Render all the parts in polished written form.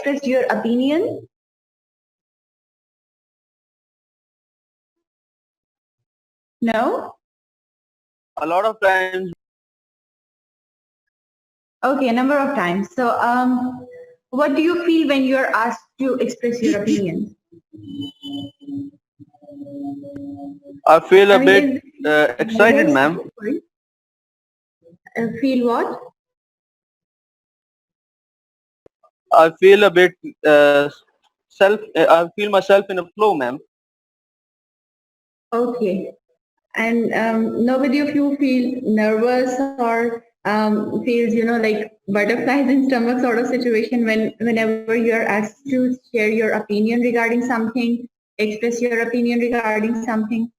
expressed your opinion? No? A lot of times. Okay, a number of times. So, what do you feel when you're asked to express your opinion? I feel a bit is excited, nervous? ma'am. Sorry. Feel what? I feel a bit I feel myself in a flow, ma'am. Okay. And nobody of you feel nervous or feels, like butterflies in stomach sort of situation whenever you're asked to share your opinion regarding something, express your opinion regarding something?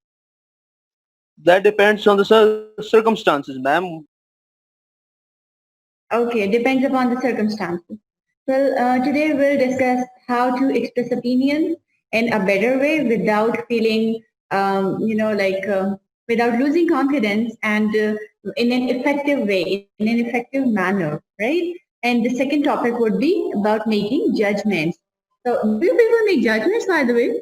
That depends on the circumstances, ma'am. Okay, depends upon the circumstances. Well, today we'll discuss how to express opinions in a better way without feeling, without losing confidence and in an effective way, in an effective manner, right? And the second topic would be about making judgments. So, do you people make judgments, by the way?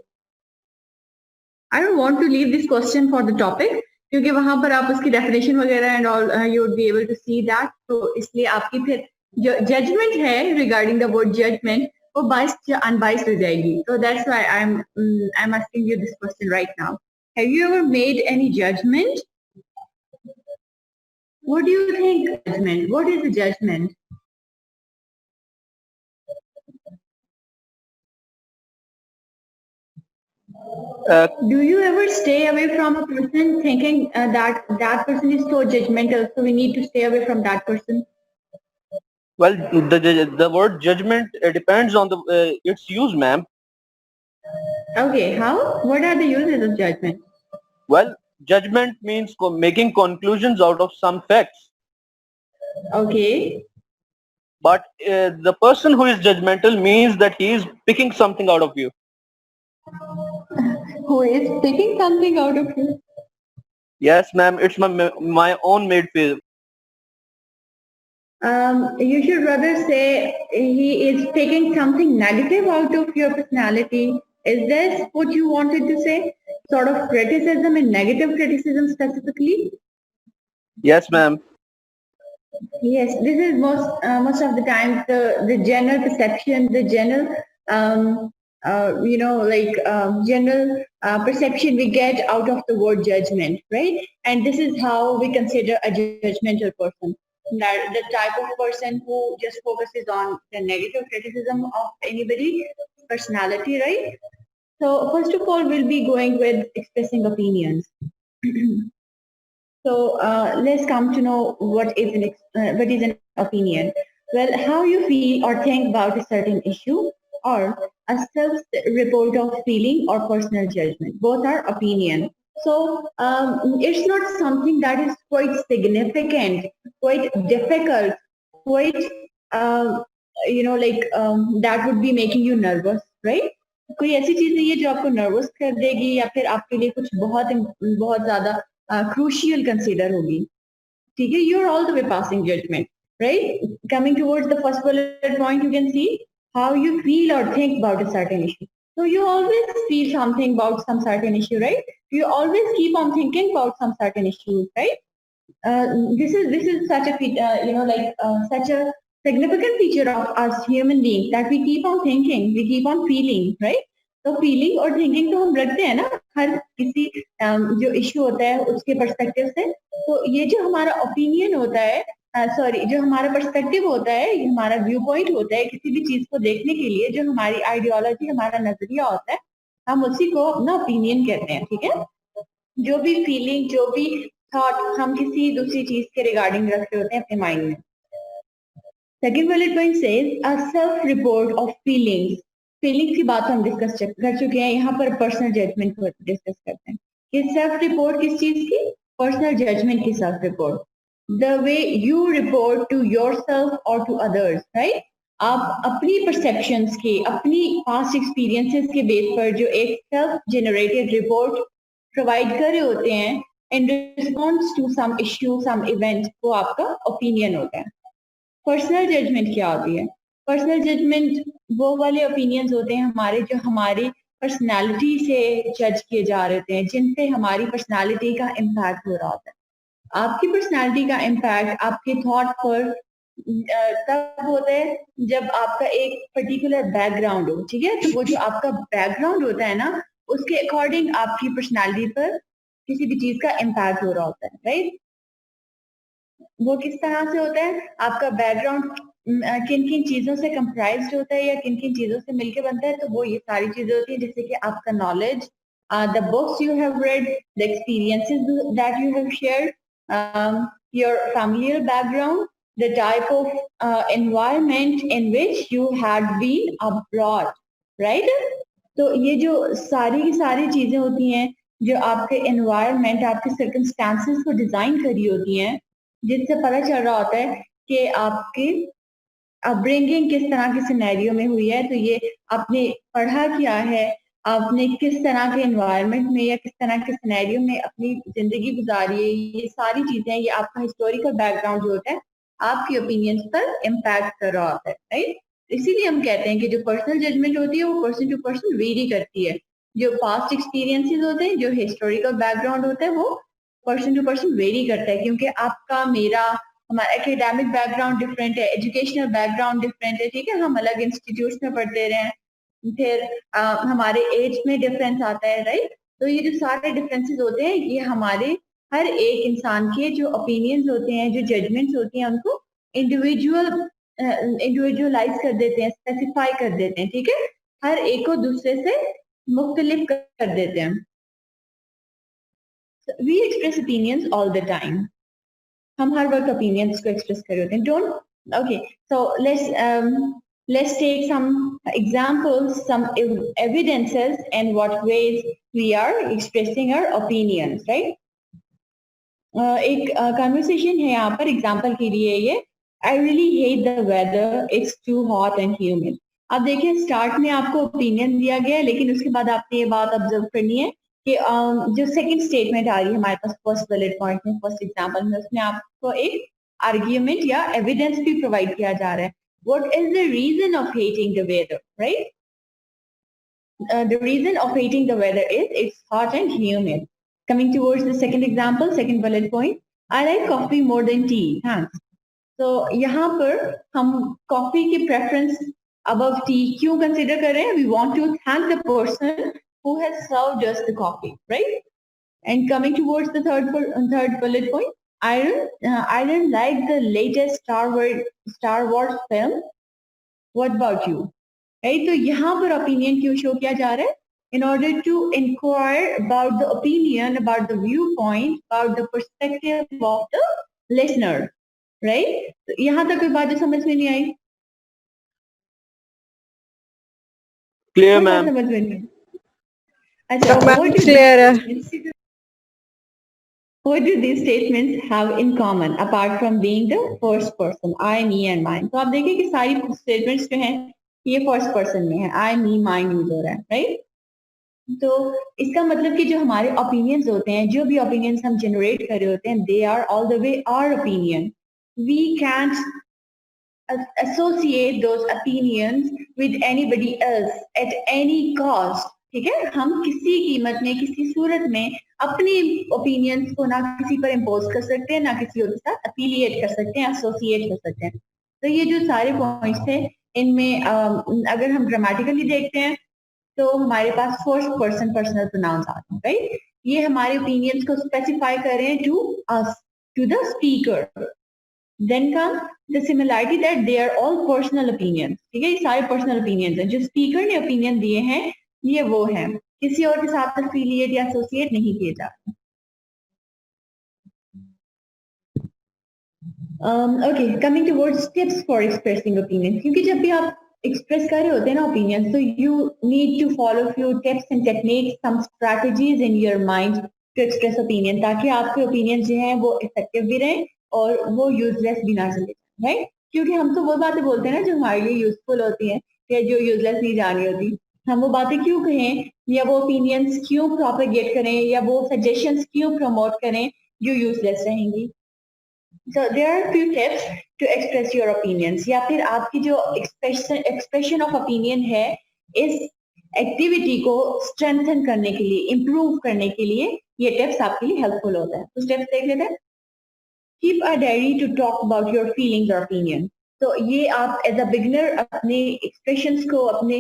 I don't want to leave this question for the topic क्योंकि वहां पर आप उसकी definition वगैरह and all you would be able to see that, तो इसलिए आपकी फिर जो जजमेंट है रिगार्डिंग द वर्ड जजमेंट वो बाइस्ड अनबाइस्ड हो जाएगी. तो that's why I am asking you this question right now. Have you ever made any judgement? What do you think judgement? What is the judgement? Do you ever stay away from a person thinking that that person is so judgmental, so we need to stay away from that person? Well, the word judgment depends on its use, ma'am. Okay, how? What are the uses of judgment? Well, judgment means making conclusions out of some facts. Okay. But the person who is judgmental means that he is picking something out of you. Who is picking something out of you? Yes, ma'am. It's my own made feel. You should rather say he is taking something negative out of your personality. Is this what you wanted to say? Sort of criticism and negative criticism specifically? Yes, ma'am. Yes, this is most of the time the general perception, the general general perception we get out of the word judgment, right? And this is how we consider a judgmental person. That the type of person who just focuses on the negative criticism of anybody's personality, right? So first of all, we'll be going with expressing opinions. So let's come to know what is an opinion. Well, how you feel or think about a certain issue, or a self-report of feeling or personal judgment. Both are opinion. So it's not something that is quite significant, quite difficult, quite that would be making you nervous, right? कोई ऐसी चीज नहीं है जो आपको nervous कर देगी या फिर आपके लिए कुछ बहुत बहुत ज्यादा crucial consider होगी. ठीक है, you're all the way passing judgment, right? Coming towards the first bullet point, you can see how you feel or think about a certain issue. So you always feel something about some certain issue, right? You always keep on thinking about some certain issue, right? This is such a such a significant feature of us human beings that we keep on thinking, we keep on feeling, right? तो feeling और thinking तो हम रखते हैं ना हर किसी जो issue होता है उसके पर्सपेक्टिव से. तो ये जो हमारा ओपिनियन होता है, सॉरी, जो हमारा पर्सपेक्टिव होता है, ये हमारा व्यू पॉइंट होता है किसी भी चीज को देखने के लिए, जो हमारी आइडियोलॉजी, हमारा नजरिया होता है, हम उसी को अपना ओपिनियन कहते हैं. ठीक है, जो भी फीलिंग, जो भी थॉट हम किसी दूसरी चीज के रिगार्डिंग रख रहे होते हैं अपने माइंड में. Second bullet point says a self report of feelings. Feelings की बात हम डिस्कस कर चुके हैं, यहाँ पर पर्सनल जजमेंट को डिस्कस करते हैं कि सेल्फ रिपोर्ट किस चीज की? पर्सनल जजमेंट की self report. The way you report to yourself और टू अदर्स, राइट? आप अपनी परसेप्शंस के, अपनी पास्ट एक्सपीरियंसेस के बेस पर जो एक सेल्फ जनरेटेड रिपोर्ट प्रोवाइड कर रहे होते हैं in response to some issue, some event, वो आपका ओपिनियन होता है. पर्सनल जजमेंट क्या होती है? पर्सनल जजमेंट वो वाले ओपिनियंस होते हैं हमारे जो हमारी पर्सनालिटी से जज किए जा रहे होते हैं, जिनसे हमारी पर्सनालिटी का इम्पैक्ट हो रहा होता है। आपकी पर्सनालिटी का इम्पैक्ट आपके थॉट पर तब होता है जब आपका एक पर्टिकुलर बैकग्राउंड हो, ठीक है। तो वो जो आपका बैकग्राउंड होता है ना, उसके अकॉर्डिंग आपकी पर्सनालिटी पर किसी भी चीज का इम्पैक्ट हो रहा होता है, राइट। वो किस तरह से होता है, आपका बैकग्राउंड किन किन चीजों से कंप्राइज्ड होता है या किन किन चीजों से मिलके बनता है। तो वो ये सारी चीजें होती है, जैसे कि आपका knowledge, the books you have read, the experiences that you have shared, your familiar background, the type of environment in which you had been abroad, right. तो ये जो सारी की सारी चीजें होती हैं, जो आपके एनवायरमेंट, आपके सर्कमस्टांसेस को डिजाइन करी होती हैं, जिससे पता चल रहा होता है कि आपकी अपब्रिंगिंग किस तरह के सिनेरियो में हुई है। तो ये आपने पढ़ा क्या है, आपने किस तरह के एनवायरनमेंट में या किस तरह के सिनेरियो में अपनी जिंदगी गुजारी है, ये सारी चीजें, ये आपका हिस्टोरिकल बैकग्राउंड जो होता है आपकी ओपिनियंस पर इम्पैक्ट कर रहा होता है, राइट। इसीलिए हम कहते हैं कि जो पर्सनल जजमेंट होती है वो पर्सन टू पर्सन वेरी करती है। जो पास्ट एक्सपीरियंसेस होते हैं, जो हिस्टोरिकल बैकग्राउंड होता है, वो पर्सन टू पर्सन वेरी करता है, क्योंकि आपका, मेरा, हमारा एकेडमिक बैकग्राउंड डिफरेंट है, एजुकेशनल बैकग्राउंड डिफरेंट है, ठीक है। हम अलग इंस्टीट्यूट में पढ़ते रहे हैं, फिर हमारे एज में डिफरेंस आता है, राइट। तो ये जो सारे डिफरेंसेस होते हैं, ये हमारे हर एक इंसान के जो ओपिनियंस होते हैं, जो जजमेंट्स होती हैं, उनको इंडिविजुअलाइज कर देते हैं, स्पेसिफाई कर देते हैं, ठीक है। हर एक को दूसरे से मुख्तलिफ कर देते हैं। We express opinions all the time. हम हर वक्त ओपिनियंस को एक्सप्रेस कर रहे होते हैं, don't. Okay, so let's take some examples, some evidences in what ways we are expressing our opinions, right? एक कन्वर्सेशन है यहाँ पर, एग्जाम्पल के लिए ये, I really hate the weather, it's too hot and humid. अब देखिए, स्टार्ट में आपको ओपिनियन दिया गया है, लेकिन उसके बाद आपने ये बात ऑब्जर्व करनी है कि जो सेकंड स्टेटमेंट आ रही है हमारे पास फर्स्ट बुलेट पॉइंट में, फर्स्ट एग्जाम्पल में, उसमें आपको एक आर्ग्यूमेंट या एविडेंस भी प्रोवाइड किया जा रहा है। What is the reason of hating the weather, right? The reason of hating the weather is it's hot and humid. Coming towards the second example, second bullet point, I like coffee more than tea. Thanks. So यहाँ पर हम coffee की preference above tea क्यों consider कर रहे हैं? We want to thank the person who has served us the coffee, right? And coming towards the third bullet point, I don't like the latest Star Wars film. What about you? Right? तो यहाँ पर opinion क्यों show किया जा रहा है? In order to inquire about the opinion, about the viewpoint, about the perspective of the listener, right? तो यहाँ तक कोई बात जो समझ में नहीं आई? Clear, ma'am. समझ में नहीं? अच्छा, what do these statements have in common apart from being the first person, I, me and mine? तो आप देखिए कि सारी statements जो हैं ये फर्स्ट पर्सन में है, आई, मी, माइन यूज हो रहा है, राइट। तो इसका मतलब कि जो हमारे ओपिनियंस होते हैं, जो भी ओपिनियंस हम जनरेट कर रहे होते हैं, they are all the way our opinion. We can't associate those opinions with anybody else at any cost, ठीक है। हम किसी कीमत में, किसी सूरत में अपनी ओपिनियंस को ना किसी पर इम्पोज कर सकते हैं, ना किसी और के साथ अफिलिएट कर सकते हैं, एसोसिएट कर सकते हैं। तो ये जो सारे पॉइंट्स थे, इनमें अगर हम ग्रामेटिकली देखते हैं तो हमारे पास फर्स्ट पर्सन पर्सनल प्रोनाउंस आते हैं, राइट। ये हमारे ओपिनियंस को स्पेसिफाई कर रहे हैं to us, to the speaker. Then come the similarity that they are all personal opinions, ठीक है। ये सारे पर्सनल ओपिनियंस हैं, जो स्पीकर ने ओपिनियन दिए हैं ये वो हैं, किसी और के साथ एफिलिएट या एसोसिएट नहीं किए जाते। Okay, coming towards tips for expressing opinion, क्योंकि जब भी आप एक्सप्रेस कर रहे होते हैं ना ओपिनियन, तो you need to follow few tips and techniques, some strategies in your mind to express opinion, ताकि आपके ओपिनियन जो हैं वो इफेक्टिव भी रहें और वो यूजलेस भी ना चले, राइट। क्योंकि हम तो वो बातें बोलते हैं ना जो हमारे लिए यूजफुल होती हैं या जो यूजलेस नहीं जानी होती। हम वो बातें क्यों कहें या वो ओपिनियंस क्यों प्रोपेगेट करें या वो सजेशंस क्यों प्रमोट करें जो यूजलेस रहेंगी। So there are few tips to express your opinions, या फिर आपकी जो expression of opinion है इस एक्टिविटी को स्ट्रेंथन करने के लिए, इम्प्रूव करने के लिए ये टिप्स आपके लिए हेल्पफुल होता है. तो स्टेप्स देख लेते हैं. Keep a diary to talk about your feelings or opinion. तो ये आप एज अ बिगनर अपने एक्सप्रेशंस को, अपने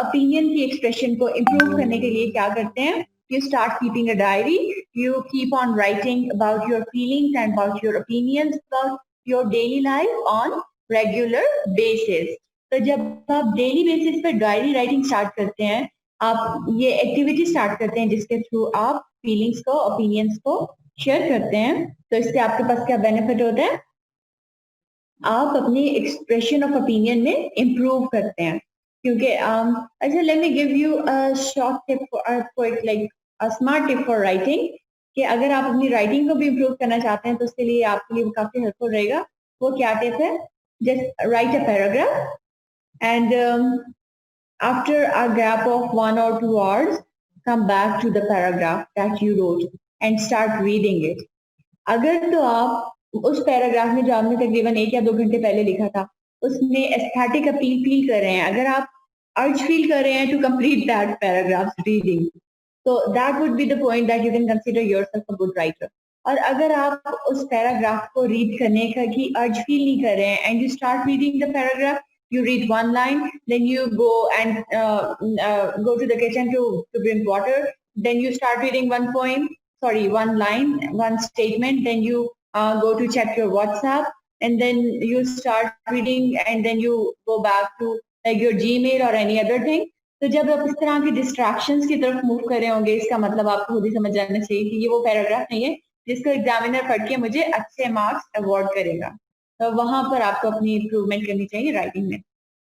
ओपिनियन की एक्सप्रेशन को इम्प्रूव करने के लिए क्या करते हैं? You start keeping a diary. You keep on writing about your feelings and about your opinions about your daily life on regular basis. तो जब आप डेली बेसिस पे डायरी राइटिंग स्टार्ट करते हैं, आप ये एक्टिविटी स्टार्ट करते हैं जिसके थ्रू आप फीलिंग्स को, ओपिनियंस को शेयर करते हैं, तो इससे आपके पास क्या बेनिफिट होता है? आप अपनी एक्सप्रेशन ऑफ ओपिनियन में इम्प्रूव करते हैं. क्योंकि अच्छा, let me give you a short tip for like a smart tip for writing, कि अगर आप अपनी राइटिंग को भी इम्प्रूव करना चाहते हैं तो उसके लिए आपके लिए काफी हेल्पफुल रहेगा. वो क्या टिप है? Just right a paragraph and after a gap of 1 or 2 hours come back to the paragraph that you wrote and start reading it. अगर तो आप उस पैराग्राफ में जो आपने तकरीबन 1 या 2 घंटे पहले लिखा था, उसमें एस्थेटिक अपील फील कर रहे हैं, अगर आप अर्ज फील कर रहे हैं to complete that paragraph reading, तो that would be the point that you can consider yourself a good writer. और अगर आप उस पैराग्राफ को रीड करने का की अर्ज फील नहीं कर रहे हैं and you start reading the paragraph, you read one line, then you go and go to the kitchen to drink water, then you start reading one poem, sorry, one line, one statement, then you go to check your WhatsApp, and then you start reading, and then you go back to like your Gmail or any other thing. तो जब आप इस तरह की distractions की तरफ move कर रहे होंगे, इसका मतलब आपको खुद ही समझ जाना चाहिए कि ये वो पैराग्राफ नहीं है जिसको एग्जामिनर पढ़ के मुझे अच्छे मार्क्स अवार्ड करेगा. तो वहां पर आपको अपनी इम्प्रूवमेंट करनी चाहिए राइटिंग में.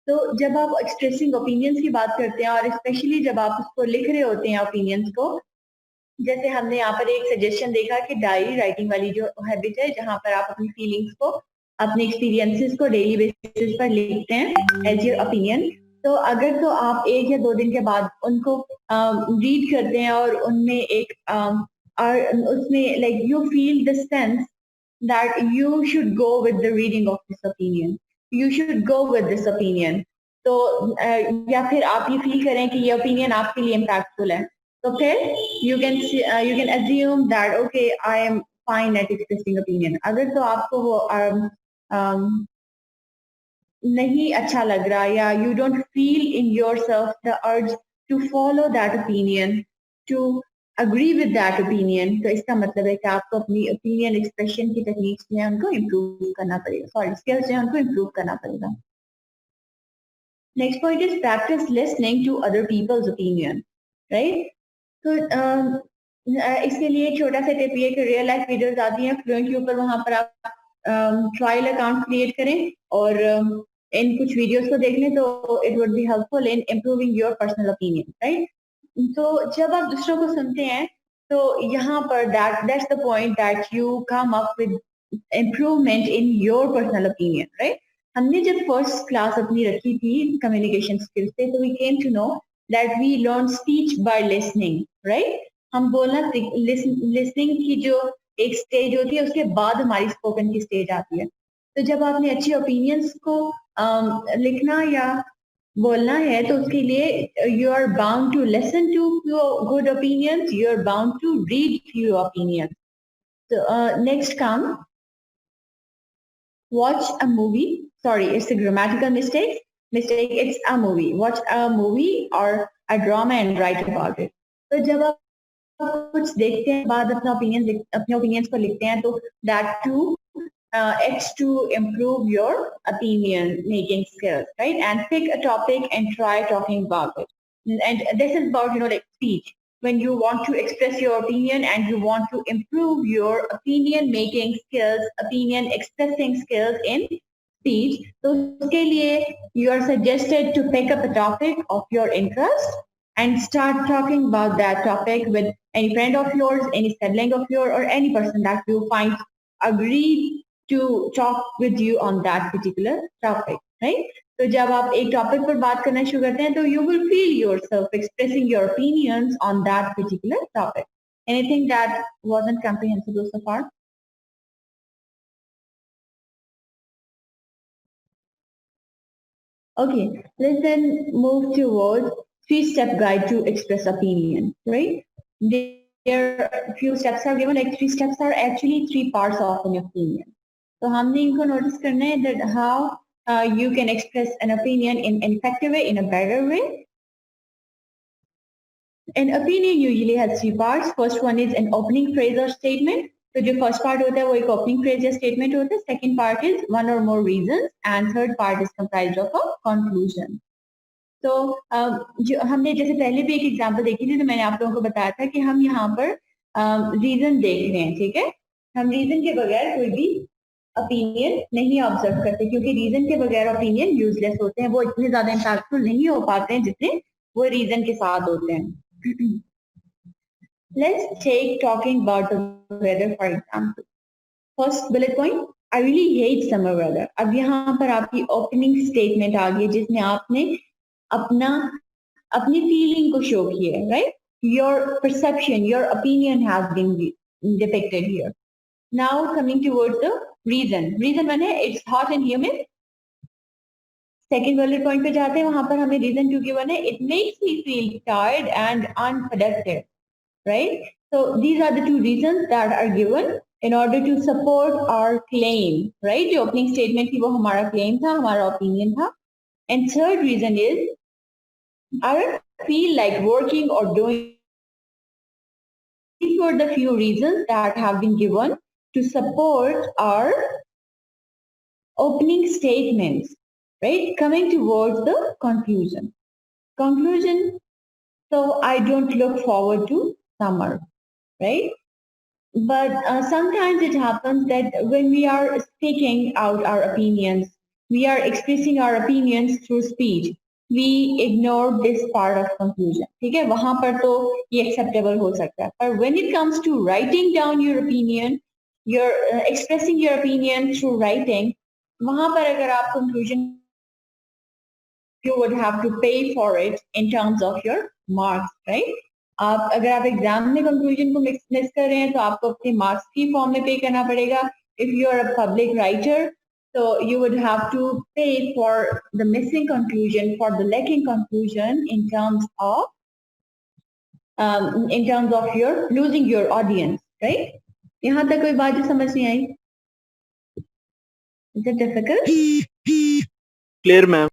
तो जब आप एक्सप्रेसिंग ओपिनियंस की बात करते हैं और स्पेशली जब आप उसको लिख रहे होते हैं ओपिनियंस को, जैसे हमने यहाँ पर एक सजेशन देखा कि डायरी राइटिंग वाली जो हैबिट है, जहाँ पर आप अपनी फीलिंग्स को, अपने एक्सपीरियंसेस को डेली बेसिस पर लिखते हैं एज योर ओपिनियन. तो अगर तो आप 1 या 2 दिन के बाद उनको रीड करते हैं और उनमें एक और उसमें like you feel the sense that you should go with the reading of this opinion. You should go with this opinion. तो या फिर आप ये फील करें कि ये ओपिनियन आपके लिए इम्पैक्टफुल है, तो फिर you can assume that okay, I am fine at expressing opinion. अगर तो आपको वो नहीं अच्छा लग रहा, या you don't feel in yourself the urge to follow that opinion, to agree with that opinion, तो इसका मतलब है कि आपको अपनी ओपिनियन एक्सप्रेशन की टेक्निक्स जो है उनको इम्प्रूव करना पड़ेगा, सॉरी स्किल्स जो है उनको इम्प्रूव करना पड़ेगा. Next point is practice listening to other people's opinion, right. तो इसके लिए एक छोटा सा टिप ये कि रियल लाइफ वीडियोस आती हैं फ्लुएंट के ऊपर, वहां पर आप ट्रायल अकाउंट क्रिएट करें और इन कुछ वीडियोस को देख लें, तो it would be helpful in improving your personal opinion, right. तो जब आप दूसरों को सुनते हैं तो यहाँ पर that's the point that you come up with improvement in your personal opinion, right. हमने जब फर्स्ट क्लास अपनी रखी थी कम्युनिकेशन स्किल्स पे, तो we came to know that we learn speech by listening, right. हम बोलना लिसनिंग की जो एक स्टेज होती है, उसके बाद हमारी स्पोकन की स्टेज आती है. तो जब आपने अच्छे ओपिनियंस को लिखना या बोलना है, तो उसके लिए you are bound to listen to your good opinions, you are bound to read your opinions. तो next come watch a movie. Sorry, it's a grammatical mistake. It's a movie. Watch a movie or a drama and write about it. तो जब आप कुछ देखते हैं बाद अपने opinions को लिखते हैं, तो that too it's to improve your opinion making skills, right? And pick a topic and try talking about it. And this is about like speech. When you want to express your opinion and you want to improve your opinion making skills, opinion expressing skills in speech, so uske liye you are suggested to pick up a topic of your interest and start talking about that topic with any friend of yours, any sibling of yours, or any person that you find agreed to talk with you on that particular topic, right? तो जब आप एक topic पर बात करना शुरू करते हैं, तो you will feel yourself expressing your opinions on that particular topic. Anything that wasn't comprehensible so far? Okay, let's then move towards three-step guide to express opinion, right? There few steps are given, like three steps are actually three parts of an opinion. So हमने इनको notice करना है that how you can express an opinion in an effective way, in a better way. An opinion usually has three parts. First one is an opening phrase or statement. तो जो first part होता है वो एक opening phrase या statement होता है. Second part is one or more reasons, and third part is comprised of a conclusion. तो जो हमने जैसे पहले भी एक एग्जांपल देखी थी, तो मैंने आप लोगों को बताया था कि हम यहाँ पर रीजन देख रहे हैं, ठीक है? हम रीजन के बगैर कोई भी ओपिनियन नहीं ऑब्जर्व करते, क्योंकि रीजन के बगैर ओपिनियन यूजलेस होते हैं, वो इतने ज्यादा इम्पैक्टफुल नहीं हो पाते हैं जितने वो रीजन के साथ होते हैं. Let's take talking about the weather for example. First bullet point, I really hate summer weather. अब यहाँ पर आपकी ओपनिंग स्टेटमेंट आ गई जिसमें आपने अपना अपनी फीलिंग को शो किया है, right? Your perception, your opinion has been depicted here. Now coming towards the reason. Reason one है it's hot and humid. Second bullet point पे जाते हैं, वहां पर हमें रीजन क्यों गिवन है, it makes me feel tired and unproductive, right? So these are the two reasons that are given in order to support our claim, right? जो opening statement थी वो हमारा claim था, हमारा opinion था. And third reason is I don't feel like working or doing. These were the few reasons that have been given to support our opening statements, right? Coming towards the conclusion. Conclusion, so I don't look forward to summer, right? But sometimes it happens that when we are speaking out our opinions, we are expressing our opinions through speech, we ignore this part of conclusion. ठीक है, वहां पर तो ये acceptable हो सकता है. But when it comes to writing down your opinion, you're expressing your opinion through writing, वहां पर अगर आप conclusion, you would have to pay for it in terms of your marks, right? आप अगर आप एग्जाम में कंक्लूजन को miss कर रहे हैं तो आपको अपने मार्क्स की फॉर्म में पे करना पड़ेगा. If you are a public writer, so you would have to pay for the missing conclusion, for the lacking conclusion in terms of your losing your audience, right? यहाँ तक कोई बात जो समझ नहीं आई? Is it difficult? Clear, ma'am.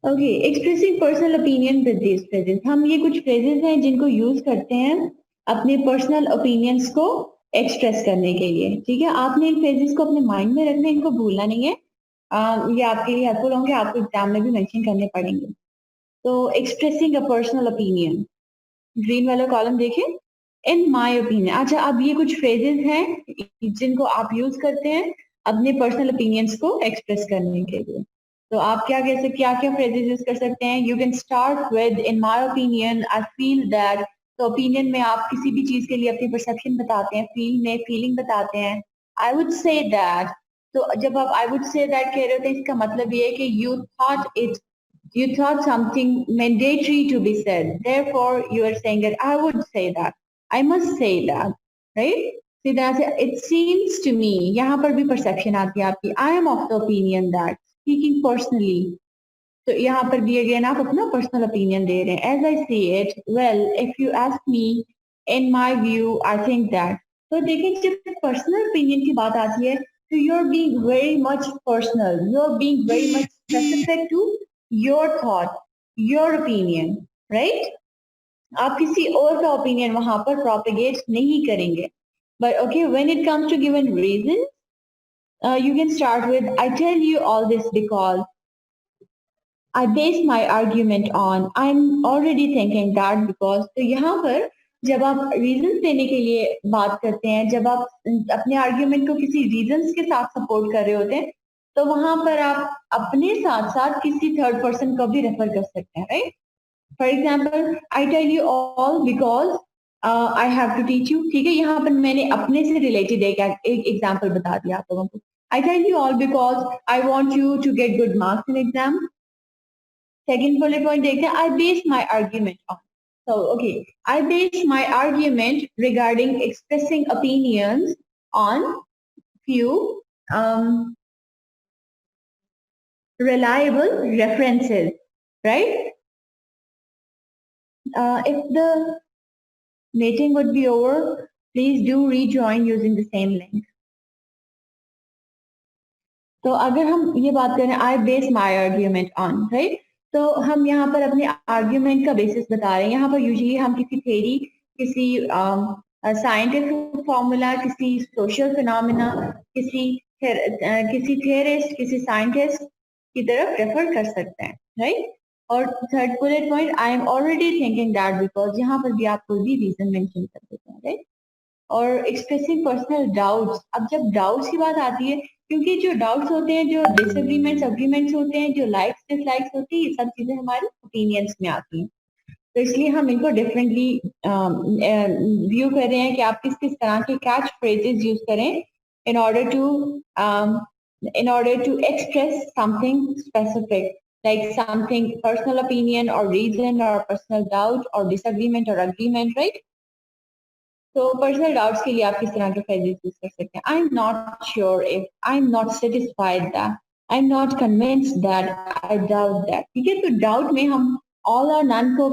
Okay, expressing personal opinion with this phrases. हम ये कुछ फ्रेजेस हैं जिनको यूज करते हैं अपने पर्सनल ओपिनियंस को एक्सप्रेस करने के लिए, ठीक है? आपने इन फ्रेजेस को अपने माइंड में रखना है, इनको भूलना नहीं है. ये आपके लिए हेल्पफुल होंगे, आपको एग्जाम में भी मेंशन करने पड़ेंगे. तो expressing a personal opinion, green वाला कॉलम देखें. In my opinion. अच्छा, अब ये कुछ फ्रेजेस हैं जिनको आप यूज करते हैं अपने पर्सनल ओपिनियंस को एक्सप्रेस करने के लिए. तो आप क्या कह सकते, क्या क्या फ्रेजेस यूज कर सकते हैं? You can start with in my opinion, I feel that. तो ओपिनियन में आप किसी भी चीज के लिए अपनी परसेप्शन बताते हैं, फील में फीलिंग बताते हैं. I would say that. तो जब आप आई वुड से दैट कह रहे होते हैं, इसका मतलब ये है कि you thought something mandatory to be said, therefore you are saying that I would say that, I must say that, right? सीधा से it seems to me, यहाँ पर भी perception आती है आपकी. I am of the opinion that, speaking personally. तो यहाँ पर भी अगेन आप अपना पर्सनल ओपिनियन दे रहे हैं. As I see it, well if you ask me, in my view I think that. तो देखिए, जब पर्सनल ओपिनियन की बात आती है तो you are being very much personal, you are being very much specific to your thought, your opinion, right? आप किसी और का ओपिनियन वहां पर प्रोपेगेट नहीं करेंगे. But okay, when it comes to given reason, you can start with, I tell you all this because I base my argument on, I'm already thinking that because. तो यहाँ पर जब आप रीजन देने के लिए बात करते हैं, जब आप अपने आर्ग्यूमेंट को किसी रीजंस के साथ सपोर्ट कर रहे होते हैं, तो वहां पर आप अपने साथ साथ किसी थर्ड पर्सन को भी रेफर कर सकते हैं, right? For example, I tell you all because I have to teach you. ठीक है, यहाँ पर मैंने अपने से रिलेटेड एक एग्जाम्पल बता दिया आप लोगों को. I tell you all because I want you to get good marks in exam. Second bullet point देखते हैं, I base my argument on. So, okay, I base my argument regarding expressing opinions on few reliable references, right? If the meeting would be over, please do rejoin using the same link. तो अगर हम ये बात करें I base my argument on, right, तो हम यहाँ पर अपने आर्ग्यूमेंट का बेसिस बता रहे हैं. यहाँ पर यूजुअली हम किसी थेरी, किसी साइंटिफिक फॉर्मूला, किसी सोशल फिनोमेना, किसी थियरिस्ट, किसी साइंटिस्ट की तरफ रेफर कर सकते हैं, राइट. और third bullet point, I am already thinking that, because यहाँ पर भी आप कोई भी रीजन मेंशन कर देते हैं, राइट. और एक्सप्रेसिंग पर्सनल डाउट्स, अब जब डाउट्स की बात आती है, क्योंकि जो डाउट्स होते हैं, जो डिसएग्रीमेंट्स अग्रीमेंट्स होते हैं, जो लाइक्स डिसलाइक्स होती है, ये सब चीजें हमारे ओपिनियंस में आती हैं. तो इसलिए हम इनको डिफरेंटली व्यू कर रहे हैं कि आप किस किस तरह के कैच फ्रेजेस यूज करें in order to um, in order to express something specific, like something personal opinion or reason or personal doubt or disagreement or agreement, right? तो पर्सनल डाउट्स के लिए आप किस तरह के फ्रेजेस यूज कर सकते हैं? I am not sure if, I am not satisfied that, I am not convinced that, I doubt that. ठीक है, तो डाउट में हम ऑल और नन को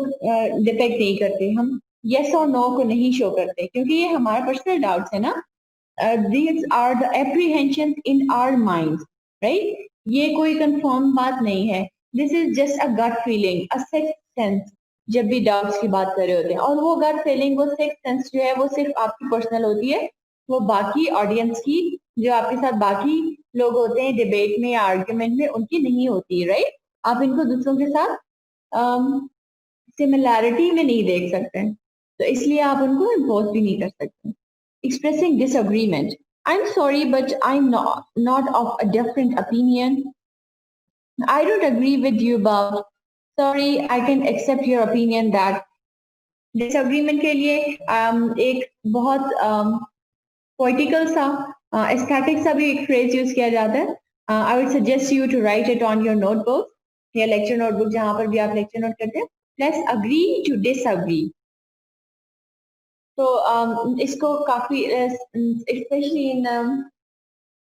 डिपेक्ट नहीं करते, हम यस और नो को नहीं शो करते, क्योंकि ये हमारे पर्सनल डाउट्स है ना. these are the apprehensions in our minds, right? ये कोई कंफर्म बात नहीं है. This is just a gut feeling, a sixth sense. जब भी डाउट्स की बात कर रहे होते हैं, और वो गट फीलिंग, वो सिक्स सेंस जो है, वो सिर्फ आपकी पर्सनल होती है, वो बाकी ऑडियंस की, जो आपके साथ बाकी लोग होते हैं डिबेट में या आर्ग्यूमेंट में, उनकी नहीं होती, राइट. आप इनको दूसरों के साथ सिमिलैरिटी में नहीं देख सकते, तो इसलिए आप उनको इम्पोज भी नहीं कर सकते. Expressing disagreement, I'm sorry but I'm not of a different opinion, I don't agree with you about, sorry I can accept your opinion that. Disagreement के लिए एक बहुत पोइटिकल सा, एस्थेटिक सा भी एक फ्रेज यूज किया जाता है. I would suggest you to write it on your notebook या लेक्चर नोटबुक, जहां पर भी आप लेक्चर नोट करते हैं. Let's agree to disagree. तो इसको काफी, especially in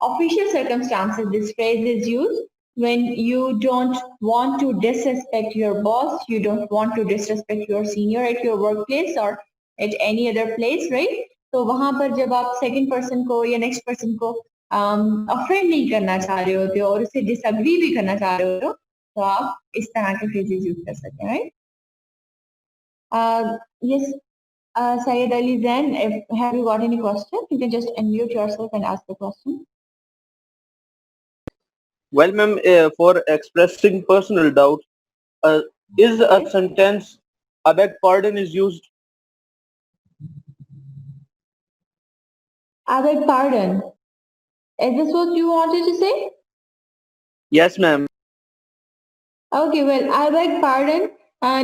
official circumstances, this phrase is used when you don't want to disrespect your boss, you don't want to disrespect your senior at your workplace or at any other place, right? तो वहां पर जब आप second person को या next person को offend नहीं करना चाह रहे होते हो और उसे डिसएग्री भी करना चाह रहे हो, तो आप इस तरह के फ्रेजेस यूज कर सकते हैं, right. Yes, Syed Ali Zain, have you got any question? You can just unmute yourself and ask the question. Well, ma'am, for expressing personal doubt, is a sentence, "I beg pardon," is used? I beg pardon. Is this what you wanted to say? Yes, ma'am. Okay, well, I beg pardon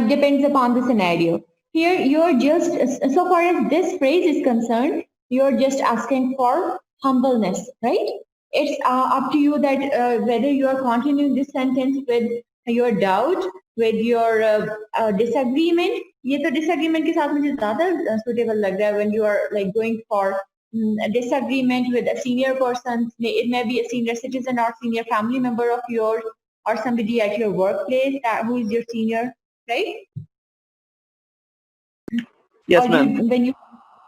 depends upon the scenario. Here, you're just, so far as this phrase is concerned, you're just asking for humbleness, right? It's up to you that whether you are continuing this sentence with your doubt, with your disagreement. ये तो disagreement के साथ मुझे ज़्यादा suitable लग रहा है when you are like going for a disagreement with a senior person. It may be a senior citizen or senior family member of yours, or somebody at your workplace who is your senior, right? Yes, or ma'am. when you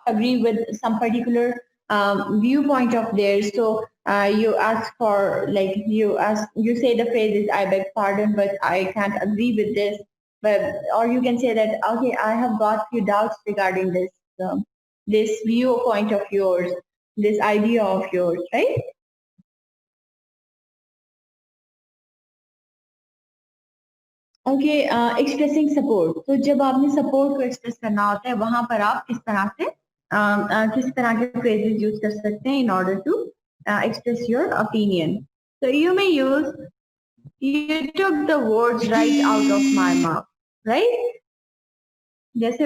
agree with some particular viewpoint of theirs, so you ask for, like, you say the phrase is, I beg pardon, but I can't agree with this. But, or you can say that, okay, I have got few doubts regarding this, this viewpoint of yours, this idea of yours, right? Okay, expressing support. तो जब आपने support को express करना होता है, वहां पर आप किस तरह के फ्रेजेस यूज कर सकते हैं in order to express your opinion. So you may use, you took the words right out of my mouth, right? जैसे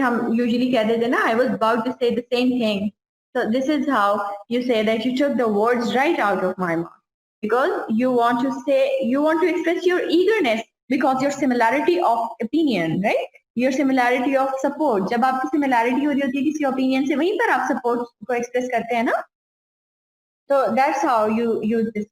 हम usually कहते थे ना, I was about to say the same thing. So this is how you say that you took the words right out of my mouth, because you want to express your eagerness because your similarity of opinion, right? Your similarity of support. जब आपकी similarity हो रही होती है किसी opinion से, वहीं पर आप support को express करते हैं ना? So that's how you use this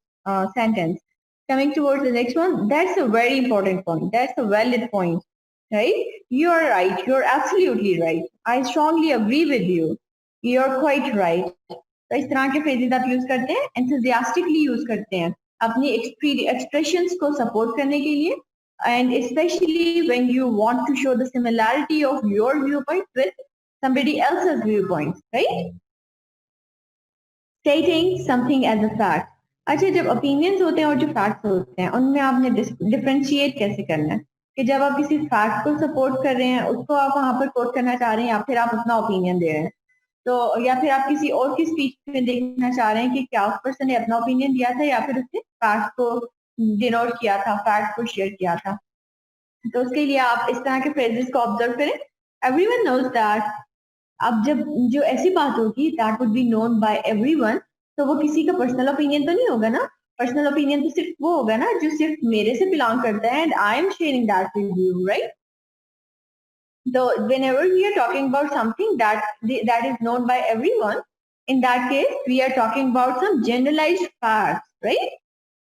sentence. Coming towards the next one, that's a very important point. That's a valid point, right? You are right. You're absolutely right. I strongly agree with you. You're quite right. तो इस तरह के phrases आप use करते हैं, enthusiastically use करते हैं अपनी expressions को support करने के लिए, and especially when you want to show the similarity of your viewpoint with somebody else's viewpoint, right? Stating something as a fact. अच्छा, जब opinions होते हैं और जो facts होते हैं उनमें आपने differentiate कैसे करना है कि जब आप किसी fact को support कर रहे हैं उसको आप वहां पर quote करना चाह रहे हैं या फिर आप अपना opinion दे रहे हैं, तो या फिर आप किसी और की स्पीच में देखना चाह रहे हैं कि क्या उस पर्सन ने अपना ओपिनियन दिया था या फिर उसने फैक्ट को डिनोट किया था, फैक्ट को शेयर किया था। तो उसके लिए आप इस तरह के फ्रेजेस को ऑब्जर्व करें। Everyone knows that. अब जब जो ऐसी बात होगी that would be known by everyone, तो वो किसी का पर्सनल ओपिनियन तो नहीं होगा ना। पर्सनल ओपिनियन तो सिर्फ वो होगा ना जो सिर्फ मेरे से बिलोंग करता है, and I am sharing that with you, right? So whenever we are talking about something that is known by everyone, in that case we are talking about some generalized facts, right?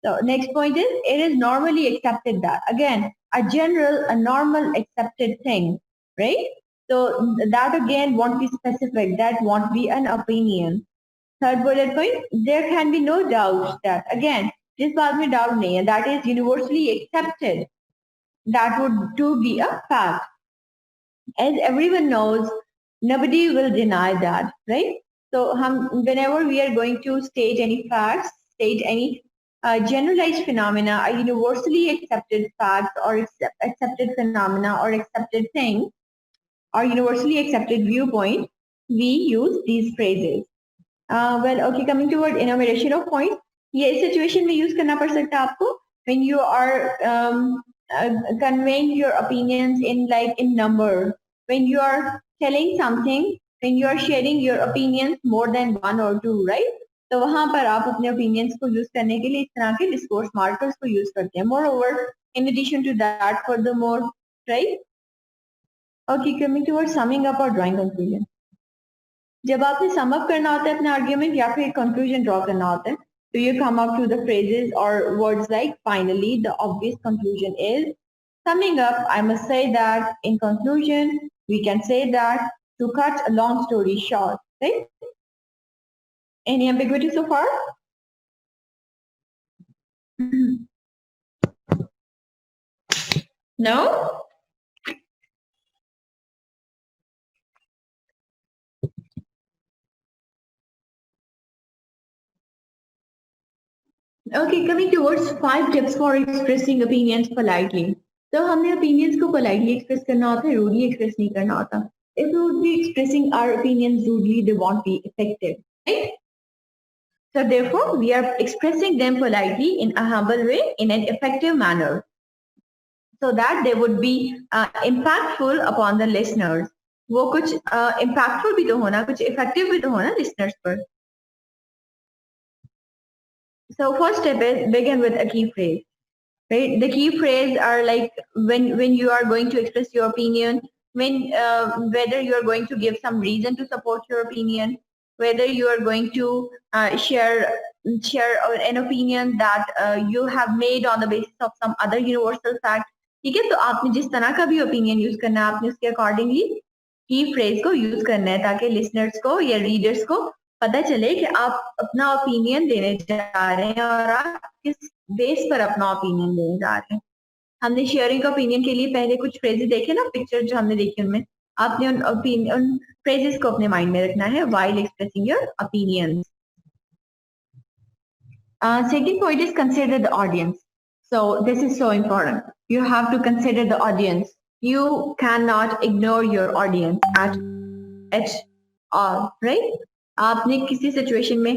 So next point is, it is normally accepted that, again, a general, a normal accepted thing, right? So that again won't be specific, that won't be an opinion. Third bullet point, there can be no doubt that, again, this baat mein doubt nahi hai, that is universally accepted, that would too be a fact. As everyone knows, nobody will deny that, right? So whenever we are going to state any facts, state any generalized phenomena, a universally accepted fact or accepted phenomena or accepted thing or universally accepted viewpoint, we use these phrases. Well, okay, coming toward enumeration of points, ये इस situation में use करना पड़ सकता है आपको when you are conveying your opinions in number. When you are telling something, when you are sharing your opinions more than one or two, right? तो वहां पर आप अपने opinions को use करने के लिए इस तरह के discourse markers को use करते हैं. Moreover, in addition to that, furthermore, right? Okay, coming towards summing up or drawing conclusion. जब आपने sum up करना होता है अपने argument या फिर conclusion draw करना होता है, so you come up to the phrases or words like finally. The obvious conclusion is summing up. I must say that in conclusion, we can say that to cut a long story short, right? Any ambiguity so far? No? Okay, coming towards 5 tips for expressing opinions politely. तो हमने opinions को politely express करना होता है, rudely express नहीं करना होता. If we would be expressing our opinions rudely, they won't be effective, right? So therefore, we are expressing them politely in a humble way, in an effective manner, so that they would be impactful upon the listeners. वो कुछ impactful भी तो होना, कुछ effective भी तो होना listeners पर. So first step is begin with a key phrase. Right? The key phrase are like when you are going to express your opinion, when whether you are going to give some reason to support your opinion, whether you are going to share an opinion that you have made on the basis of some other universal fact. ठीक है, तो आपने जिस तरह का भी opinion use करना है आपने उसके अकॉर्डिंगली की फ्रेज को यूज करना है ताकि लिसनर्स को या रीडर्स को पता चले कि आप अपना ओपिनियन देने जा रहे हैं और आप किस बेस पर अपना ओपिनियन देने जा रहे हैं. हमने शेयरिंग ओपिनियन के लिए पहले कुछ फ्रेजेस देखे ना, पिक्चर जो हमने देखी उनमें आपने उन फ्रेजेस को अपने माइंड में रखना है while expressing your opinions. Second point is consider the audience. So this is so important. You have to consider the audience. You cannot ignore your audience at all, right? आपने किसी situation में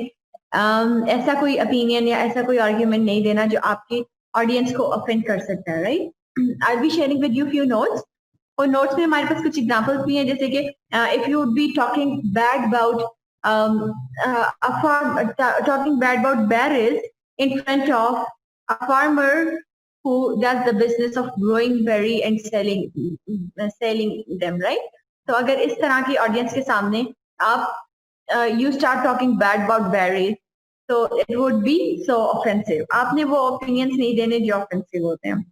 ऐसा कोई opinion या ऐसा कोई argument नहीं देना जो आपके ऑडियंस को ऑफेंड कर सकता है, right? I will be sharing with you few notes, और नोट्स में हमारे पास कुछ एग्जांपल्स भी हैं, जैसे कि if you would be talking bad about talking bad about barrels in front of a farmer who does the business of growing berry and selling them, right? तो अगर इस तरह की ऑडियंस के सामने आप you start talking bad about berries, so it would be so offensive. आपने वो opinions नहीं देने जो offensive होते हैं.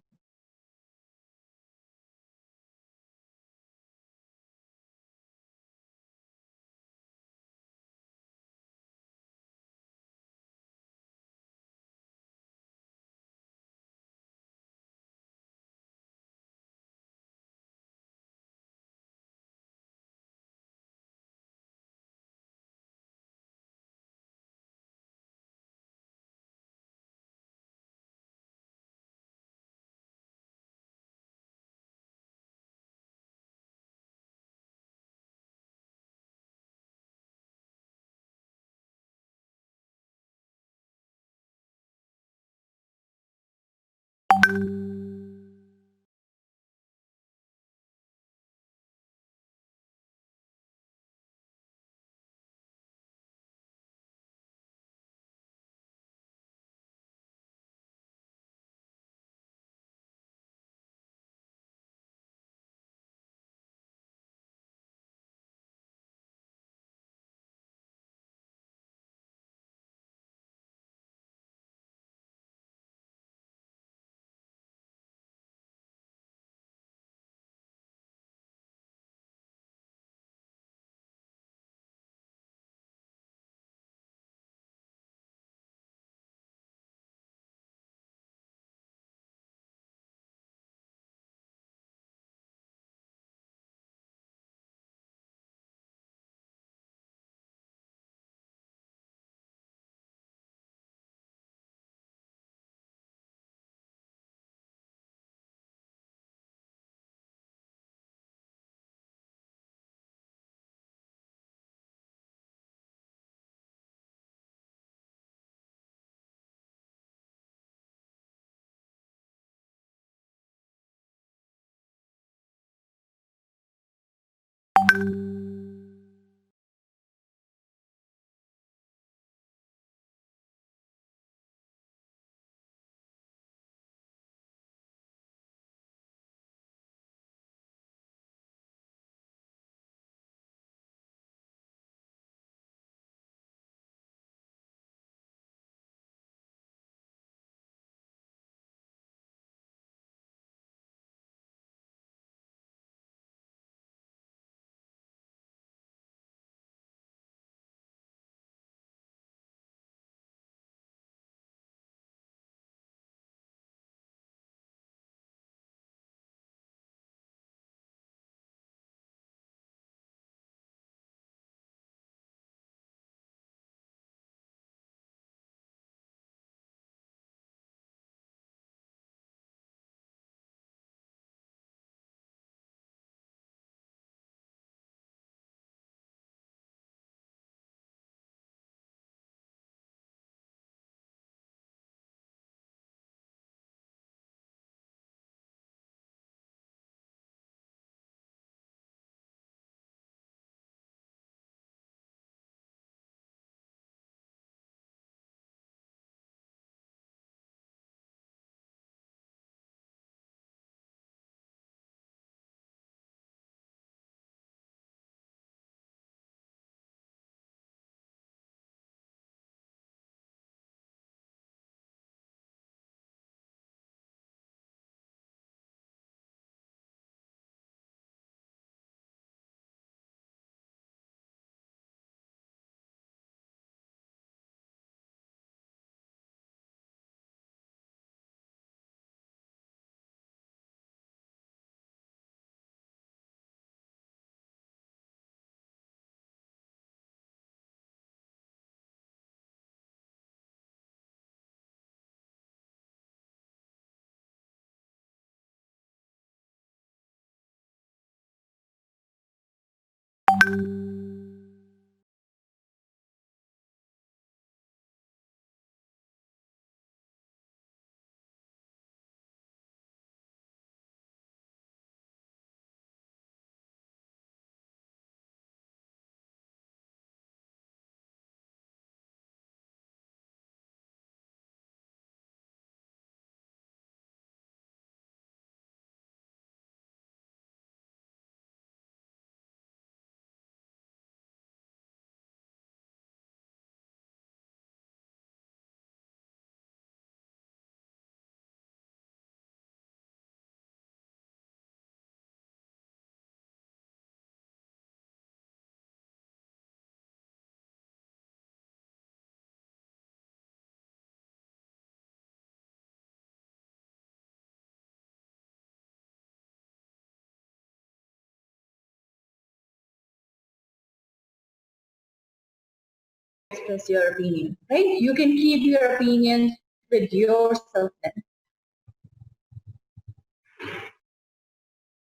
express your opinion, right? You can keep your opinion with yourself then.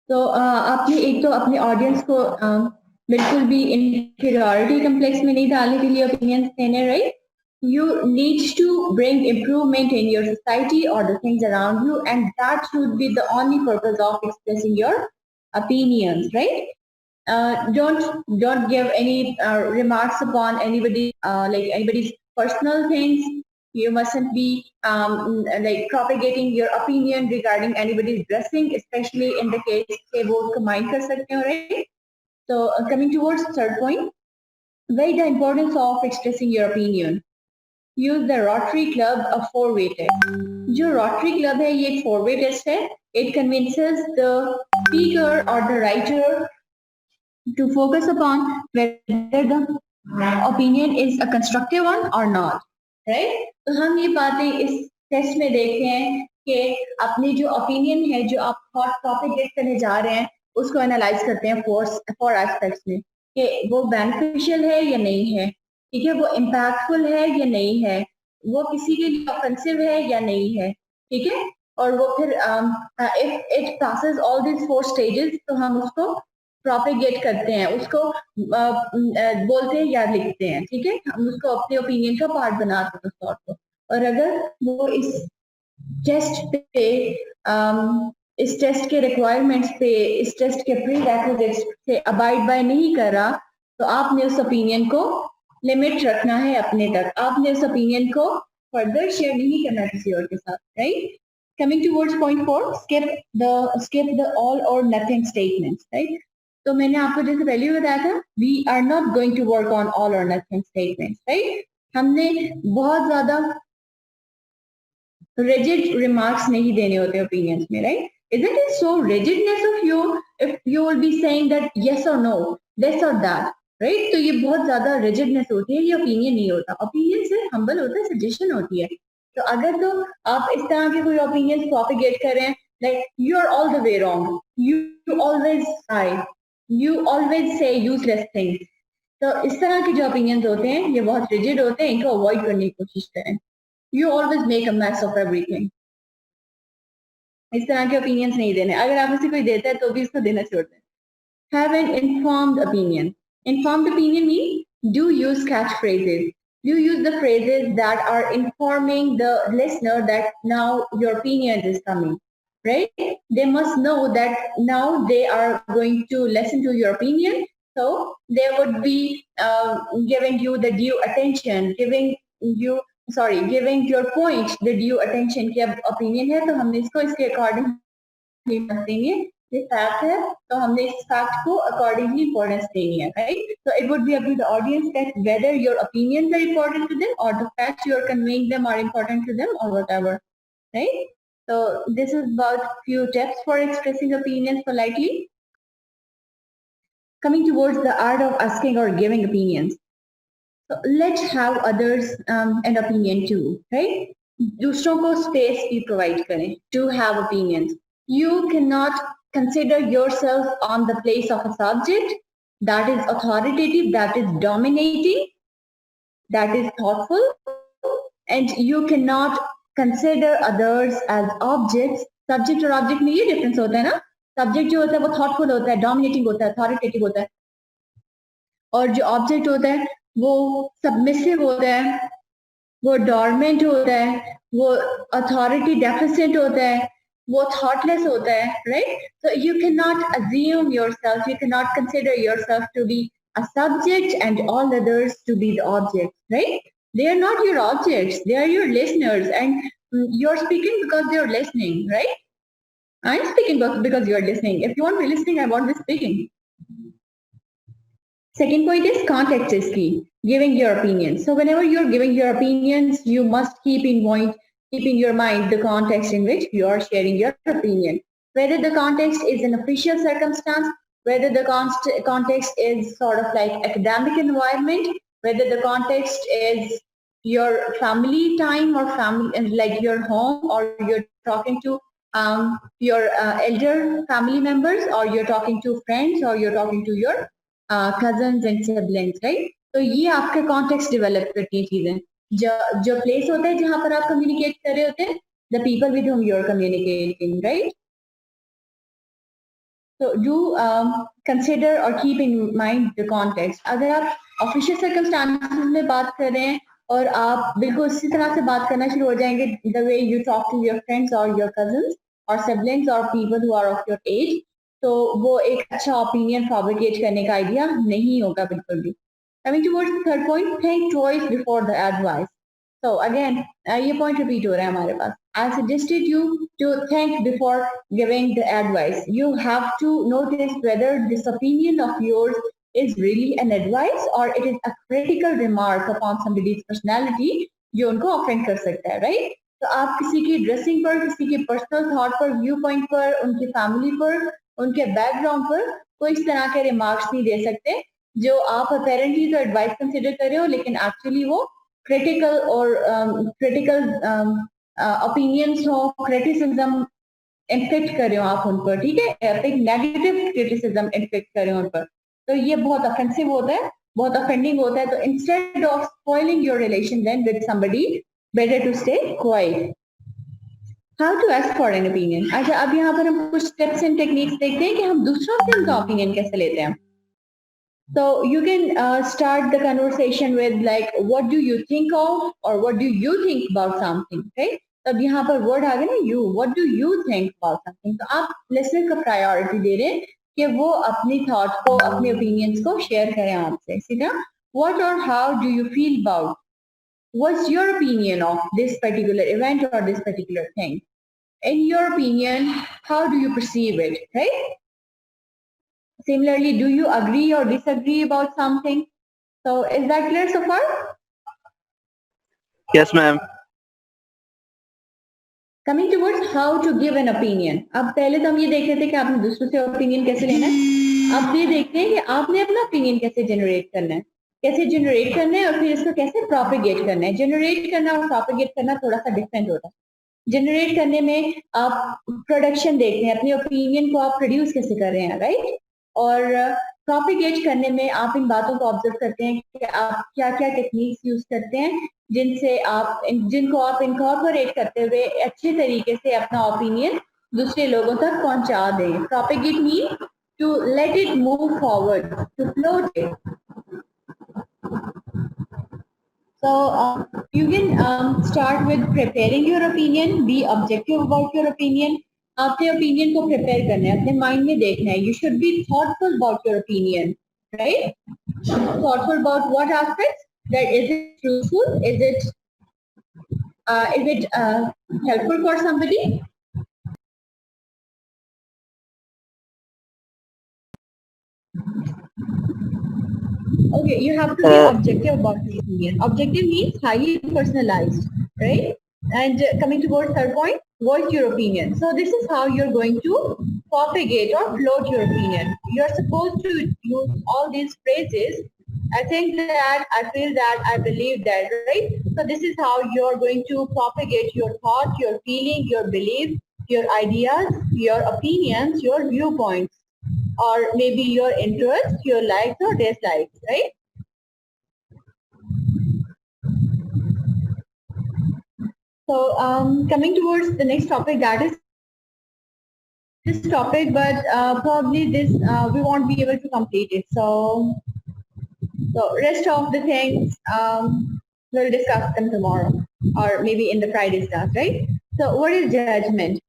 तो आपने एक तो अपने ऑडियंस को बिल्कुल भी इन्फीरियरिटी कम्प्लेक्स में नहीं डालने के लिए ओपिनियंस देने, right? You need to bring improvement in your society or the things around you, and that should be the only purpose of expressing your opinions, right? Don't give any remarks upon anybody, like anybody's personal things. You mustn't be like propagating your opinion regarding anybody's dressing, especially in the case they both combine kar sakte ho, right? So coming towards third point, weigh the importance of expressing your opinion. Use the Rotary Club a 4-way test. जो Rotary Club है ये एक 4-way test है. It convinces the speaker or the writer to focus upon whether the opinion is a constructive one or not, right? तो हम ये बातें इस टेस्ट में देखते हैं कि अपनी जो ओपिनियन है, जो आप थॉट प्रोपेगेट करने जा रहे हैं, उसको एनालाइज करते हैं फोर एस्पेक्ट्स में कि वो बेनिफिशियल है या नहीं है, ठीक है, वो इम्पैक्टफुल है या नहीं है, वो किसी के लिए ऑफेंसिव है या नहीं है, ठीक है, और वो फिर if it passes all this 4 stages तो हम उसको प्रोपेगेट करते हैं, उसको बोलते हैं या लिखते हैं, ठीक है, हम उसको अपने ओपिनियन का पार्ट बनाते हैं उस थॉट को. और अगर वो इस टेस्ट पे इस टेस्ट के रिक्वायरमेंट्स पे, इस टेस्ट के प्रीरेक्विजिट्स से अबाइड बाय नहीं करा, तो आपने उस ओपिनियन को लिमिट रखना है अपने तक, आपने उस ओपिनियन को फर्दर शेयर नहीं करना किसी और के साथ, right? Coming towards point 4, skip the all or nothing statements, right? तो मैंने आपको जैसे पहले भी बताया था, we are not going to work on all or nothing statements, right? हमने बहुत ज्यादा rigid remarks नहीं देने होते opinions में, right? Isn't it so rigidness of you if you will be saying that yes or no, this or that, right? तो ये बहुत ज्यादा rigidness होती है, ये opinion नहीं होता. Opinion सिर्फ humble होता है, suggestion होती है. तो अगर तो आप इस तरह के कोई opinions propagate करें, like you are all the way wrong, you always lie, you always say useless things, तो इस तरह के जो opinions होते हैं ये बहुत rigid होते हैं, इनको avoid करने की कोशिश करें. You always make a mess of everything. इस तरह के opinions नहीं देने. अगर आप से कोई देता है तो भी इसको देना छोड़ दें. Have an informed opinion. Informed opinion means do use catchphrases. You use the phrases that are informing the listener that now your opinion is coming, right? They must know that now they are going to listen to your opinion, so they would be giving you the due attention, giving your point the due attention कि अब opinion है तो हमने इसको इसके according देंगे. ये fact है तो हमने इस fact को accordingly importance देनी है, right? So it would be up to the audience that whether your opinions are important to them or the facts you are conveying them are important to them or whatever, right? So this is about few tips for expressing opinions politely. Coming towards the art of asking or giving opinions. So let's have others an opinion too, right? दूसरों को space भी provide करें to have opinions. You cannot consider yourself on the place of a subject that is authoritative, that is dominating, that is thoughtful, and you cannot consider others as objects. Subject और object में ये difference होता है ना? Subject जो होता है वो thoughtful होता है, dominating होता है, authoritative होता है, और जो object होता है वो submissive होता है, वो dormant होता है, वो authority deficient होता है, वो thoughtless होता है, right? So you cannot assume yourself, you cannot consider yourself to be a subject and all others to be the objects, right? They are not your objects, they are your listeners, and you're speaking because they're listening, right? I'm speaking because you're listening. If you won't be listening, I won't be speaking. Second point is context is key, giving your opinions. So whenever you're giving your opinions, you must keep in your mind the context in which you are sharing your opinion. Whether the context is an official circumstance, whether the context is sort of like academic environment, whether the context is your family time or family like your home, or you're talking to your elder family members, or you're talking to friends, or you're talking to your cousins and siblings, right? तो ये आपके context develop करती है चीजें। जो place होता है जहां पर आप कम्युनिकेट कर रहे होते हैं, the people with whom you are communicating, right? So do consider or keep in mind the context. अगर आप ऑफिशियल सर्कमस्टांसेस में बात कर रहे हैं और आप बिल्कुल उसी तरह से बात करना शुरू हो जाएंगे, the way you talk to your friends और योर कजन्स और सिबलिंग्स और people who are of your age, तो वो एक अच्छा ओपिनियन फैब्रिकेट करने का आइडिया नहीं होगा बिल्कुल भी। Coming towards the third point, think twice before the advice. So again, ये point repeat हो रहा है हमारे पास. I suggested you to think before giving the advice. You have to notice whether this opinion of yours is really an advice or it is a critical remark upon somebody's personality जो उनको offend कर सकता है, right? तो आप किसी की dressing पर, किसी के पर्सनल थॉट पर, व्यू पॉइंट पर, उनकी फैमिली पर, उनके बैकग्राउंड पर कोई इस तरह के रिमार्क्स नहीं दे सकते जो आप अपेरेंटली तो एडवाइस कंसिडर कर रहे हो लेकिन एक्चुअली वो क्रिटिकल और क्रिटिकल ओपिनियंस हो, क्रिटिसिज्म इन्फेक्ट कर रहे हो आप उन पर, ठीक है, एक नेगेटिव क्रिटिसिज्म इन्फेक्ट कर रहे हो उन पर, तो ये बहुत ऑफेंसिव होता है, बहुत ऑफेंडिंग होता है। तो instead of spoiling your relation then with somebody, better to stay quiet. How to ask for an opinion. अच्छा, अब यहाँ पर हम कुछ स्टेप्स एंड टेक्निक्स देखते हैं कि हम दूसरों से उनका ओपिनियन कैसे लेते हैं। So you can start the conversation with like, what do you think of, or what do you think about something, right? तब यहाँ पर वर्ड आ गया ना you, what do you think about something? तो आप लिसनर को प्रायोरिटी दे रहे हैं कि वो अपनी थॉट को, अपने ओपिनियंस को शेयर करें आपसे। सीधा, what or how do you feel about? What's your opinion of this particular event or this particular thing? In your opinion, how do you perceive it, right? Similarly, do you agree or disagree about something? So is that clear so far? Yes, ma'am. Coming towards how to give an opinion. अब पहले तो हम ये देख रहे थे कि आपने दूसरों से ओपिनियन कैसे लेना है। अब ये देखते हैं कि आपने अपना ओपिनियन कैसे जनरेट करना है, कैसे जनरेट करना है और फिर इसको कैसे प्रोपेगेट करना है। जनरेट करना और प्रोपेगेट करना थोड़ा सा डिफरेंट होता है। जनरेट करने में आप प्रोडक्शन देखते हैं, अपने ओपिनियन को आप प्रोड्यूस कैसे कर रहे हैं, राइट? और प्रोपेगेट करने में आप इन बातों को ऑब्जर्व करते हैं कि आप क्या क्या टेक्निक्स यूज करते हैं जिनको आप इनकॉर्पोरेट करते हुए अच्छे तरीके से अपना ओपिनियन दूसरे लोगों तक पहुंचा दें। Propagate mean to let it move forward, to float it. So you can start with preparing your opinion, be objective about your opinion. आपने ओपिनियन को प्रिपेयर करना है, अपने माइंड में देखना है। You should be thoughtful about your opinion, right? Thoughtful about what aspects, that is it truthful, is it helpful for somebody, okay, you have to be objective about your opinion. Objective means highly personalized, right? And coming towards third point, voice your opinion. So this is how you're going to propagate or float your opinion. You're supposed to use all these phrases. I think that, I feel that, I believe that, right? So this is how you're going to propagate your thought, your feeling, your belief, your ideas, your opinions, your viewpoints, or maybe your interests, your likes or dislikes, right? So coming towards the next topic, that is this topic, but probably this we won't be able to complete it. So rest of the things we'll discuss them tomorrow or maybe in the Friday class, right? So what is judgment?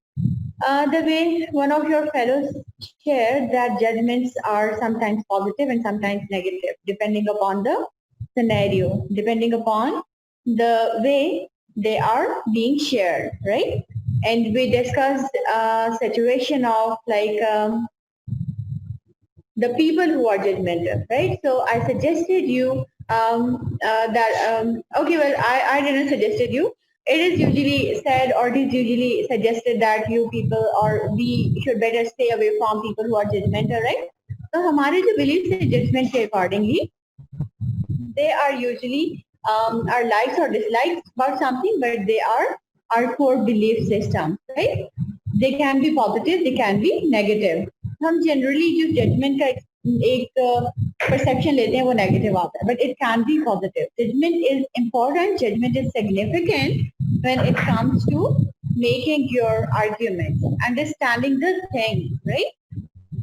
The way one of your fellows shared that judgments are sometimes positive and sometimes negative, depending upon the scenario, depending upon the way they are being shared, right? And we discussed a situation of like the people who are judgmental, right? So I suggested you okay, well, I didn't suggested you. It is usually said or it is usually suggested that you people or we should better stay away from people who are judgmental, right? So हमारे जो beliefs है judgment के accordingly, they are usually our likes or dislikes about something, but they are our core belief system, right? They can be positive, they can be negative. हम generally जो judgment का एक perception लेते हैं वो negative आता है, but it can be positive. Judgment is important, judgment is significant when it comes to making your arguments, understanding the thing, right?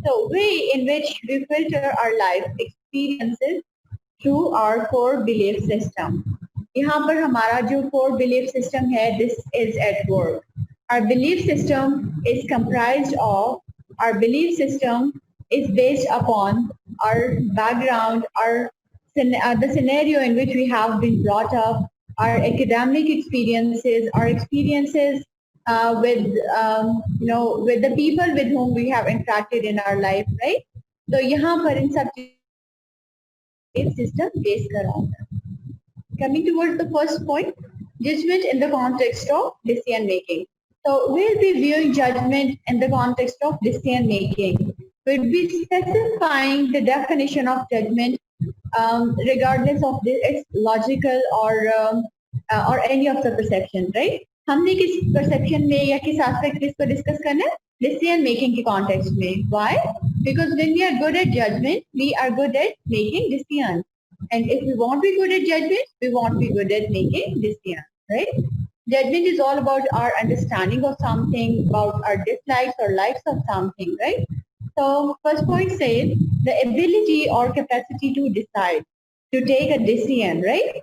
So way in which we filter our life experiences through our core belief system. यहाँ पर हमारा जो core belief system है, this is at work. Our belief system is comprised of, our belief system is based upon our background, the scenario in which we have been brought up, our academic experiences, our experiences with with the people with whom we have interacted in our life, right? So यहाँ पर इन सब system based around. Coming towards the first point, judgment in the context of decision making. So we'll be viewing judgment in the context of decision making. We'll be specifying the definition of judgment regardless of its logical or any of the perception, right? हमने किस perception में या किस aspect इसको discuss करना है? Decision making के context में. Why? Because when we are good at judgment, we are good at making decisions. And if we want to be good at judgment, we want to be good at making decisions, right? Judgment is all about our understanding of something, about our dislikes or likes of something, right? So first point says the ability or capacity to decide, to take a decision, right?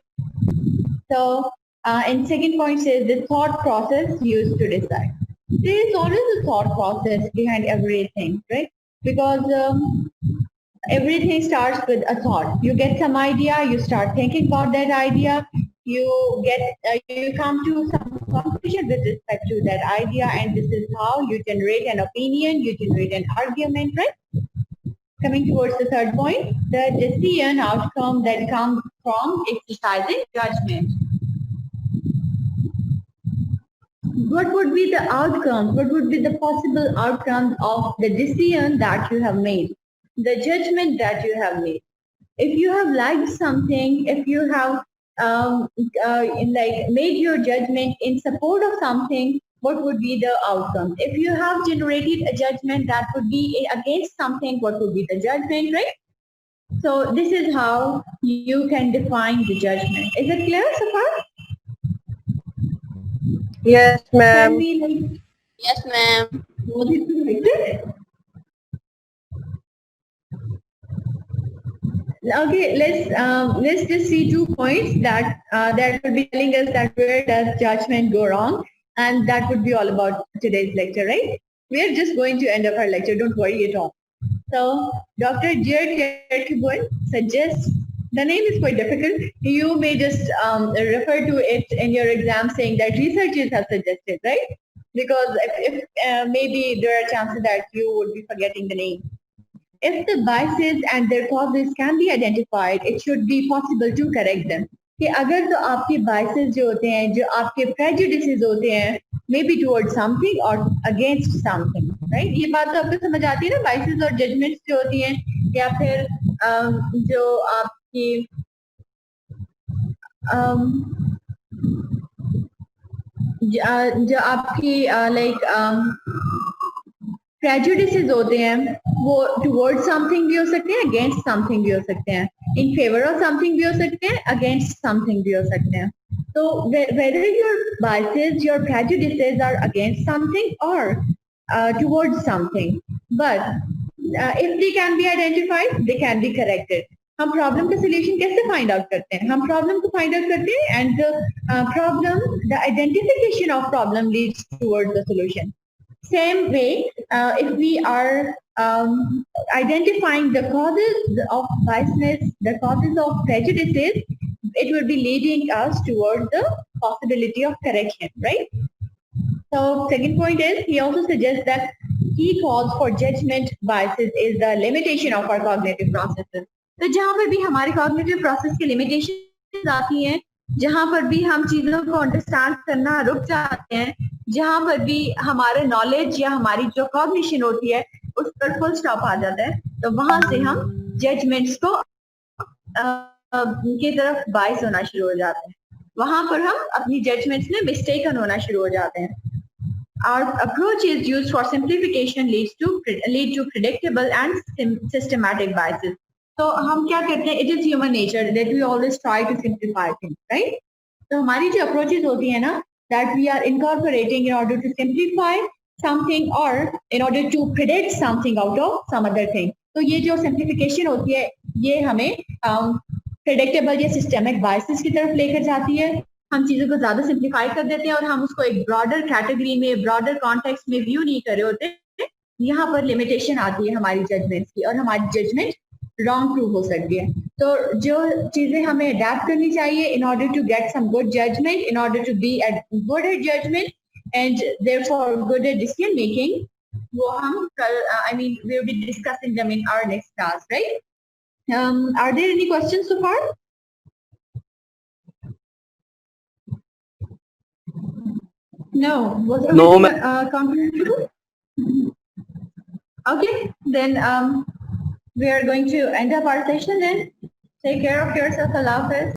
So and second point says the thought process used to decide. There is always a thought process behind everything, right? Because everything starts with a thought. You get some idea, you start thinking about that idea, you come to some conclusion with respect to that idea, and this is how you generate an opinion, you generate an argument, right? Coming towards the third point, the decision outcome that comes from exercising judgment. What would be the outcome? What would be the possible outcomes of the decision that you have made? The judgment that you have made. If you have liked something, if you have made your judgment in support of something, what would be the outcome? If you have generated a judgment that would be against something, what would be the judgment, right? So this is how you can define the judgment. Is it clear, Safar? Yes, ma'am. Yes, ma'am. Okay, let's just see 2 points that that will be telling us that where does judgment go wrong, and that would be all about today's lecture, right? We are just going to end up our lecture. Don't worry at all. So, Dr. Jared Kerkibun suggests, the name is quite difficult. You may just refer to it in your exam saying that researchers have suggested, right? Because if maybe there are chances that you would be forgetting the name. If the biases and their causes can be identified, it should be possible to correct them. कि अगर तो आपके biases जो होते हैं, जो आपके prejudices होते हैं, maybe towards something or against something, right? ये बात तो आपको समझ आती है ना, biases और judgments जो होती हैं, या फिर जो आपकी जो आपकी prejudices होते हैं वो towards something भी हो सकते हैं, against something भी हो सकते हैं, in favor of something भी हो सकते हैं, against something भी हो सकते हैं. So whether your biases, your prejudices are against something or towards something, but if they can be identified, they can be corrected. हम प्रॉब्लम का सोल्यूशन कैसे फाइंड आउट करते हैं? हम प्रॉब्लम को फाइंड आउट करते हैं and problem, the identification of problem leads towards the solution. Same way, if we are identifying the causes of biasness, the causes of prejudices, it will be leading us towards the possibility of correction, right? So second point is, he also suggests that key cause for judgment biases is the limitation of our cognitive processes. तो जहाँ पर भी हमारे cognitive process की limitations आती हैं, जहाँ पर भी हम चीजों को अंडरस्टैंड करना रुक जाते हैं, जहाँ पर भी हमारे नॉलेज या हमारी जो कॉग्निशन होती है उस पर फुल स्टॉप आ जाता है, तो वहां से हम जजमेंट्स को की तरफ बाइस होना शुरू हो जाते हैं, वहां पर हम अपनी जजमेंट्स में मिस्टेकन होना शुरू हो जाते हैं. our approach is used for simplification lead to predictable and systematic biases. तो हम क्या करते हैं? It is human nature that we always try to simplify things, right? तो हमारी जो approaches होती है ना, that we are incorporating in order to simplify something or in order to predict something out of some other thing. तो ये जो simplification होती है, ये हमें predictable या systemic biases की तरफ लेकर जाती है. हम चीजों को ज्यादा सिंप्लीफाई कर देते हैं और हम उसको एक ब्रॉडर कैटेगरी में, ब्रॉडर कॉन्टेक्स्ट में व्यू नहीं कर रहे होते. यहाँ पर लिमिटेशन आती है हमारी जजमेंट्स की और हमारी जजमेंट रॉन्ग प्रूव हो सकती है. तो जो चीजें हमें अडेप्ट करनी चाहिए in order to get some good judgment, in order to be good at judgment and therefore good at decision making, वो हम कल we will be discussing them in our next class, right? Are there any questions so far? No. Was No, comprehensible? Okay, then we are going to end up our session then. Take care of yourself. Allah Hafiz.